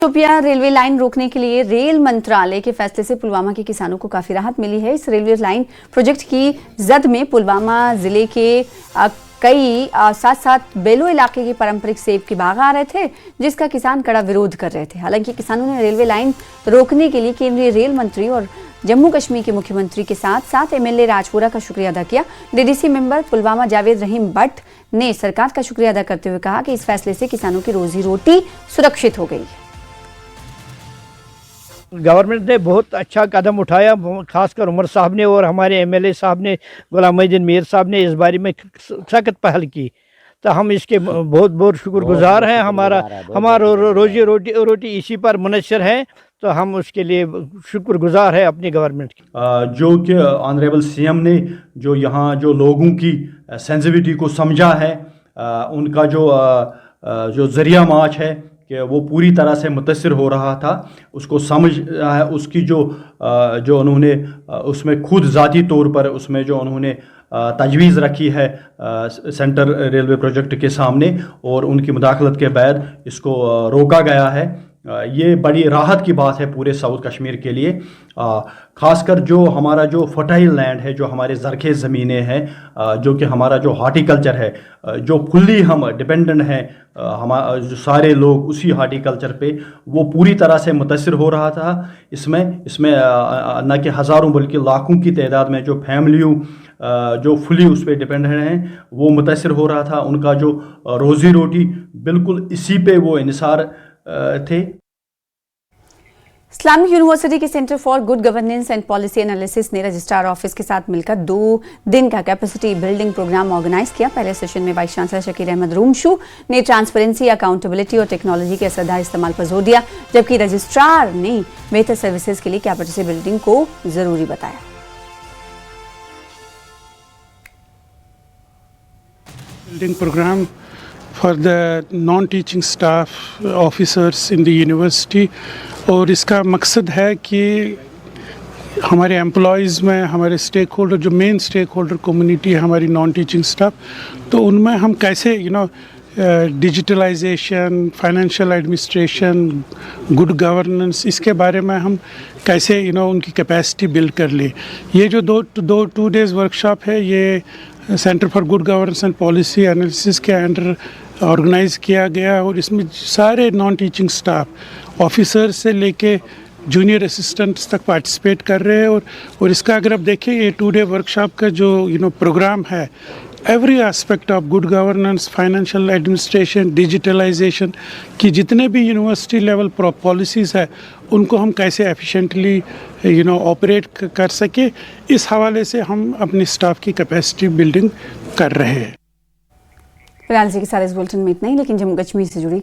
Shopian railway line रोकने के लिए रेल मंत्रालय के फैसले से पुलवामा के किसानों को काफी राहत मिली है। इस रेलवे लाइन प्रोजेक्ट की जद में पुलवामा जिले के कई साथ साथ बेलो इलाके के पारंपरिक सेब के बाग आ रहे थे, जिसका किसान कड़ा विरोध कर रहे थे। हालांकि किसानों ने रेलवे लाइन रोकने के लिए केंद्रीय रेल मंत्री और जम्मू कश्मीर के मुख्यमंत्री के साथ एमएलए राजपुरा का शुक्रिया अदा किया। डीडीसी मेंबर पुलवामा जावेद रहीम भट्ट ने सरकार का शुक्रिया अदा करते हुए कहा कि इस फैसले से किसानों की रोजी रोटी सुरक्षित हो गई है। गवर्नमेंट ने बहुत अच्छा कदम उठाया, खासकर उमर साहब ने और हमारे एमएलए साहब ने, गुलाम मोहिउद्दीन मीर साहब ने इस बारे में सख्त पहल की, तो हम इसके बहुत बहुत शुक्रगुजार हैं। हमारा रोजी रोटी इसी पर मुनहसर है, तो हम उसके लिए शुक्रगुजार है अपनी गवर्नमेंट की। जो कि ऑनरेबल सीएम ने जो यहाँ जो लोगों की सेंसिटिविटी को समझा है, उनका जो जरिया मार्च है कि वो पूरी तरह से मुतासिर हो रहा था, उसको समझ है, उसकी जो उन्होंने उसमें खुद ज़ाती तौर पर उसमें जो उन्होंने तजवीज़ रखी है सेंटर रेलवे प्रोजेक्ट के सामने, और उनकी मुदाखलत के बाद इसको रोका गया है। ये बड़ी राहत की बात है पूरे साउथ कश्मीर के लिए, ख़ासकर जो हमारा जो फर्टाइल लैंड है, जो हमारे ज़रख़ेज़ ज़मीनें हैं, जो कि हमारा जो हार्टिकल्चर है, जो फुल्ली हम डिपेंडेंट हैं, जो सारे लोग उसी हार्टिकल्चर पे, वो पूरी तरह से मुतासिर हो रहा था। इसमें न कि हज़ारों बल्कि लाखों की तादाद में जो फैमिलियों जो फुली उस पर डिपेंडेंट हैं, वो मुतासिर हो रहा था। उनका जो रोज़ी रोटी बिल्कुल इसी पे वो इन्हिसार थे। इस्लामिक यूनिवर्सिटी के centre for good governance and policy analysis ने रजिस्ट्रार ऑफिस के साथ मिलकर 2 दिन का कैपेसिटी बिल्डिंग प्रोग्राम ऑर्गेनाइज किया। पहले सेशन में वाइस चांसलर शकीर अहमद रूमशू ने ट्रांसपेरेंसी, अकाउंटेबिलिटी और टेक्नोलॉजी के असरदार इस्तेमाल पर जोर दिया, जबकि रजिस्ट्रार ने बेहतर सर्विसेज के लिए कैपेसिटी बिल्डिंग को जरूरी बताया। Building program for the non-teaching staff officers in the university, और इसका मकसद है कि हमारे एम्प्लॉयज़ में हमारे स्टेक होल्डर, जो मेन स्टेक होल्डर कम्युनिटी है हमारी नॉन टीचिंग स्टाफ, तो उनमें हम कैसे digitalisation, financial administration, good governance, इसके बारे में हम कैसे उनकी कैपेसिटी बिल्ड कर ले। ये जो टू डेज़ वर्कशॉप है, ये centre for good governance and policy analysis के अंडर ऑर्गेनाइज़ किया गया, और इसमें सारे नॉन टीचिंग स्टाफ ऑफिसर्स से लेके जूनियर असिस्टेंट्स तक पार्टिसिपेट कर रहे हैं। और इसका अगर आप देखें, ये 2 डे वर्कशॉप का जो प्रोग्राम है, every aspect of good governance, financial administration, digitalisation की जितने भी यूनिवर्सिटी लेवल पॉलिसीज़ है, उनको हम कैसे एफिशिएंटली ऑपरेट कर सके, इस हवाले से हम अपनी स्टाफ की कैपेसिटी बिल्डिंग कर रहे हैं। फिलहाल के सारे इस बुलेटिन में इतना ही, लेकिन जम्मू कश्मीर से जुड़ी